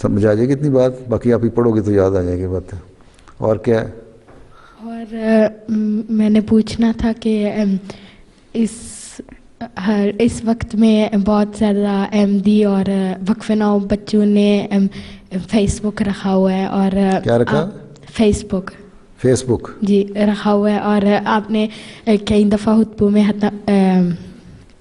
سمجھ آ جائے گی اتنی بات, باقی آپ ہی پڑھو گے تو یاد آ جائے گی بات. اور کیا ہے؟ اور میں نے پوچھنا تھا کہ اس وقت میں بہت زیادہ احمدی اور وقف نو بچوں نے فیس بک رکھا ہوا ہے, اور کیا رکھا؟ فیس بک. فیس بک جی رکھا ہوا ہے, اور آپ نے کئی دفعہ خطبوں میں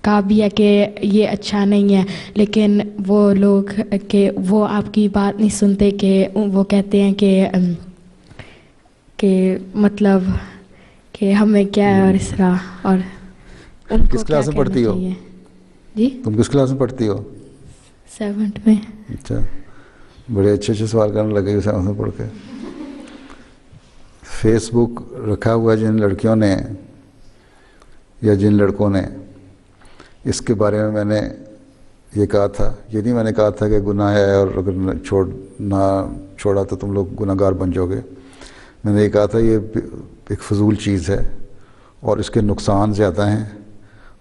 کہا بھی ہے کہ یہ اچھا نہیں ہے, لیکن وہ لوگ کہ وہ آپ کی بات نہیں سنتے, کہ وہ کہتے ہیں کہ مطلب کہ ہمیں کیا ہے اور اس طرح, اور ان کو کس کیا کلاس میں کہنا پڑھتی ہو؟ چاہیے. جی تم کس کلاس میں پڑھتی ہو؟ 7th میں. اچھا, بڑے اچھے سوال کرنے لگے 7th میں پڑھ کے. فیس بک رکھا ہوا جن لڑکیوں نے یا جن لڑکوں نے, اس کے بارے میں میں نے یہ کہا تھا, یہ نہیں میں نے کہا تھا کہ گناہ ہے اور اگر نہ چھوڑا تو تم لوگ گناہ گار بن جاؤ گے. میں نے یہ کہا تھا یہ ایک فضول چیز ہے اور اس کے نقصان زیادہ ہیں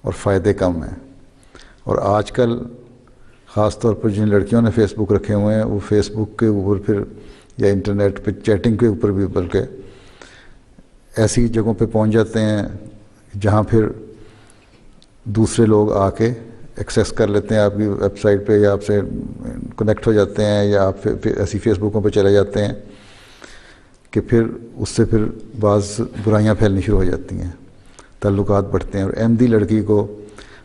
اور فائدے کم ہیں. اور آج کل خاص طور پر جن لڑکیوں نے فیس بک رکھے ہوئے ہیں, وہ فیس بک کے اوپر پھر یا انٹرنیٹ پہ چیٹنگ کے اوپر بھی بلکہ ایسی جگہوں پہ پہنچ جاتے ہیں جہاں پھر دوسرے لوگ آ کے ایکسیس کر لیتے ہیں آپ کی ویب سائٹ پہ, یا آپ سے کنیکٹ ہو جاتے ہیں, یا آپ ایسی فیس بکوں پہ چلے جاتے ہیں کہ پھر اس سے پھر بعض برائیاں پھیلنی شروع ہو جاتی ہیں, تعلقات بڑھتے ہیں. اور احمدی لڑکی کو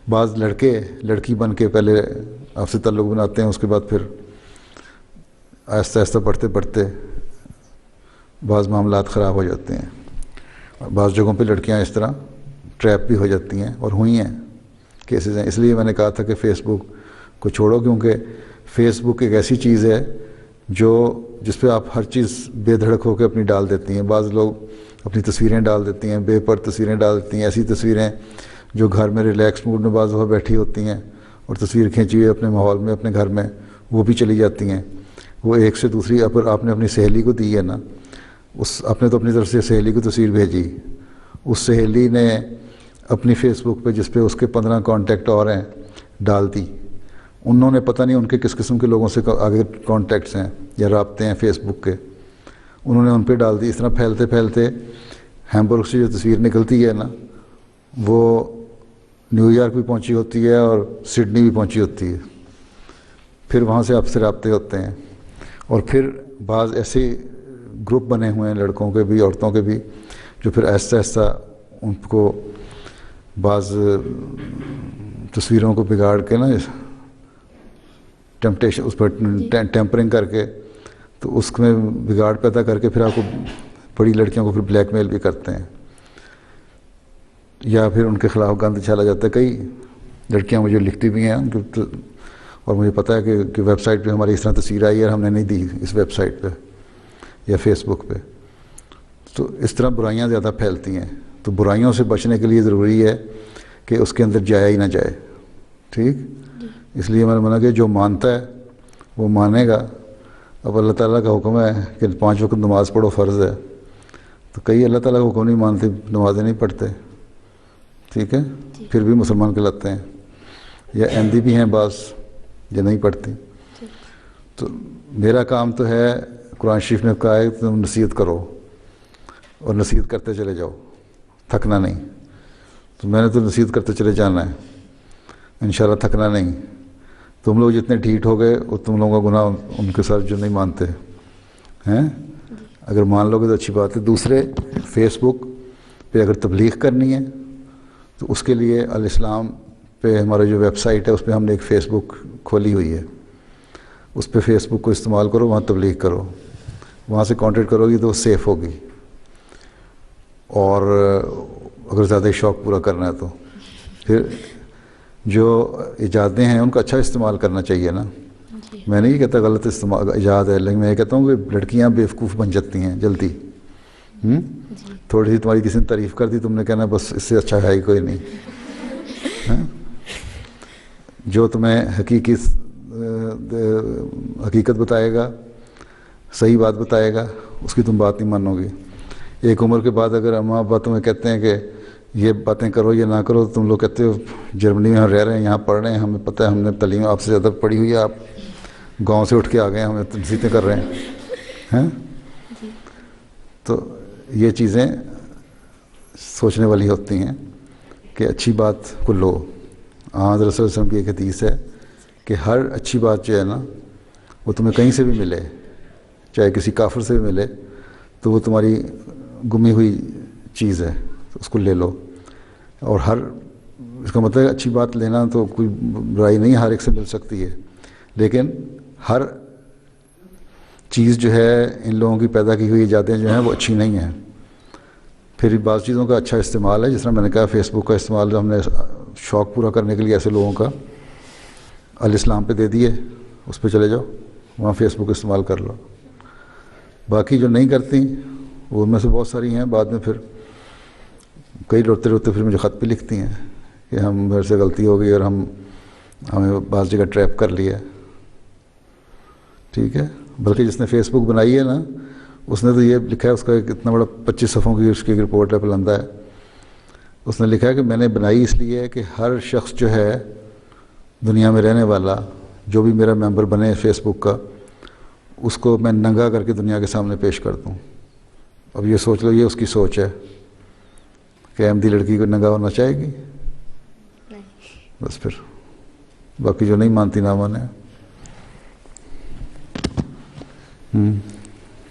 بعض لڑکے لڑکی بن کے پہلے آپ سے تعلق بناتے ہیں, اس کے بعد پھر آہستہ آہستہ بڑھتے بڑھتے بعض معاملات خراب ہو جاتے ہیں. اور بعض جگہوں پہ لڑکیاں اس طرح ٹریپ بھی ہو جاتی ہیں, اور ہوئی ہیں کیسز ہیں. اس لیے میں نے کہا تھا کہ فیس بک کو چھوڑو, کیونکہ فیس بک ایک ایسی چیز ہے جس پہ آپ ہر چیز بے دھڑک ہو کے اپنی ڈال دیتی ہیں. بعض لوگ اپنی تصویریں ڈال دیتی ہیں, بے پر تصویریں ڈال دیتی ہیں, ایسی تصویریں جو گھر میں ریلیکس موڈ میں بعض دفعہ بیٹھی ہوتی ہیں اور تصویر کھینچی ہوئی اپنے ماحول میں اپنے گھر میں, وہ بھی چلی جاتی ہیں. وہ ایک سے دوسری آپ نے اپنی سہیلی کو دی ہے نا, آپ نے تو اپنی طرف سے سہیلی کو تصویر بھیجی, اس سہیلی نے اپنی فیس بک پہ جس پہ اس کے 15 کانٹیکٹ اور ہیں ڈال دی. انہوں نے پتہ نہیں ان کے کس قسم کے لوگوں سے آگے کانٹیکٹس ہیں یا رابطے ہیں فیس بک کے, انہوں نے ان پہ ڈال دی. اس طرح پھیلتے پھیلتے ہیمبرگ سے جو تصویر نکلتی ہے نا, وہ نیو یارک بھی پہنچی ہوتی ہے اور سڈنی بھی پہنچی ہوتی ہے. پھر وہاں سے آپ سے رابطے ہوتے ہیں, اور پھر بعض ایسے گروپ بنے ہوئے ہیں لڑکوں کے بھی عورتوں کے بھی, جو پھر آہستہ آہستہ ان کو بعض تصویروں کو بگاڑ کے نا ٹیمپٹیشن اس پر ٹیمپرنگ کر کے, تو اس میں بگاڑ پیدا کر کے پھر آپ کو بڑی لڑکیوں کو پھر بلیک میل بھی کرتے ہیں, یا پھر ان کے خلاف گند چھالا جاتا ہے. کئی لڑکیاں مجھے لکھتی بھی ہیں اور مجھے پتہ ہے کہ ویب سائٹ پہ ہماری اس طرح تصویر آئی ہے اور ہم نے نہیں دی اس ویب سائٹ پہ یا فیس بک پہ. تو اس طرح برائیاں زیادہ پھیلتی ہیں. تو برائیوں سے بچنے کے لیے ضروری ہے کہ اس کے اندر جایا ہی نہ جائے. ٹھیک, اس لیے میں نے منع کیا جو مانتا ہے وہ مانے گا. اب اللہ تعالیٰ کا حکم ہے کہ 5 وقت نماز پڑھو, فرض ہے, تو کئی اللہ تعالیٰ کا حکم نہیں مانتے, نمازیں نہیں پڑھتے, ٹھیک ہے, پھر بھی مسلمان کہلاتے ہیں. یا احمدی بھی ہیں بعض جو نہیں پڑھتی. تو میرا کام تو ہے, قرآن شریف نے کہا ہے تم نصیحت کرو اور نصیحت کرتے چلے جاؤ, تھکنا نہیں. تو میں نے تو نصیحت کرتے چلے جانا ہے, انشاءاللہ تھکنا نہیں. تم لوگ جتنے ڈھیٹ ہو گئے وہ تم لوگوں کا گناہ ان کے ساتھ جو نہیں مانتے ہیں. اگر مان لو گے تو اچھی بات ہے. دوسرے فیس بک پہ اگر تبلیغ کرنی ہے تو اس کے لیے الاسلام پہ ہمارا جو ویب سائٹ ہے اس پہ ہم نے ایک فیس بک کھولی ہوئی ہے. اس پہ فیس بک کو استعمال کرو, وہاں تبلیغ کرو, وہاں سے کانٹیکٹ کرو گی تو وہ سیف ہوگی. اور اگر زیادہ شوق پورا کرنا ہے تو پھر جو ایجادیں ہیں ان کا اچھا استعمال کرنا چاہیے نا. میں نہیں کہتا غلط استعمال ایجاد ہے, لیکن میں یہ کہتا ہوں کہ لڑکیاں بیوقوف بن جاتی ہیں جلدی. تھوڑی سی تمہاری کسی نے تعریف کر دی, تم نے کہنا بس اس سے اچھا ہے ہی کوئی نہیں. جو تمہیں حقیقت بتائے گا, صحیح بات بتائے گا, اس کی تم بات نہیں مانو گی. ایک عمر کے بعد اگر اماں ابا تمہیں کہتے ہیں کہ یہ باتیں کرو یہ نہ کرو, تم لوگ کہتے ہو جرمنی میں ہم رہ رہے ہیں, یہاں پڑھ رہے ہیں, ہمیں پتہ ہے, ہم نے تعلیم آپ سے زیادہ پڑھی ہوئی ہے, آپ گاؤں سے اٹھ کے آ گئے ہمیں نصیحتیں کر رہے ہیں. تو یہ چیزیں سوچنے والی ہوتی ہیں کہ اچھی بات کو لو. حضرت صلی اللہ علیہ وسلم کی ایک حدیث ہے کہ ہر اچھی بات جو ہے نا وہ تمہیں کہیں سے بھی ملے, چاہے کسی کافر سے بھی ملے, تو وہ تمہاری گمی ہوئی چیز ہے, تو اس کو لے لو. اور اس کا مطلب ہے اچھی بات لینا تو کوئی برائی نہیں, ہر ایک سے مل سکتی ہے, لیکن ہر چیز جو ہے ان لوگوں کی پیدا کی ہوئی ایجادیں جو ہیں وہ اچھی نہیں ہیں. پھر بعض چیزوں کا اچھا استعمال ہے, جس طرح میں نے کہا فیس بک کا استعمال ہم نے شوق پورا کرنے کے لیے ایسے لوگوں کا الاسلام پہ دے دیے, اس پہ چلے جاؤ, وہاں فیس بک استعمال کر لو. باقی جو نہیں کرتی وہ ان میں سے بہت ساری ہیں, بعد میں پھر کئی روتے روتے پھر مجھے خط بھی لکھتی ہیں کہ ہم میرے سے غلطی ہو گئی اور ہمیں بعض جگہ ٹریپ کر لیا. ٹھیک ہے, بلکہ جس نے فیس بک بنائی ہے نا اس نے تو یہ لکھا ہے, اس کا ایک اتنا بڑا 25 صفحوں کی اس کی ایک رپورٹ ہے, بلندہ ہے. اس نے لکھا ہے کہ میں نے بنائی اس لیے کہ ہر شخص جو ہے دنیا میں رہنے والا, جو بھی میرا ممبر بنے فیس بک کا, اس کو میں ننگا کر کے دنیا کے سامنے پیش کر دوں. اب یہ سوچ لو, یہ اس کی سوچ ہے کہ احمدی لڑکی کو ننگا ہونا چاہے گی. بس پھر باقی جو نہیں مانتی نہ مانے.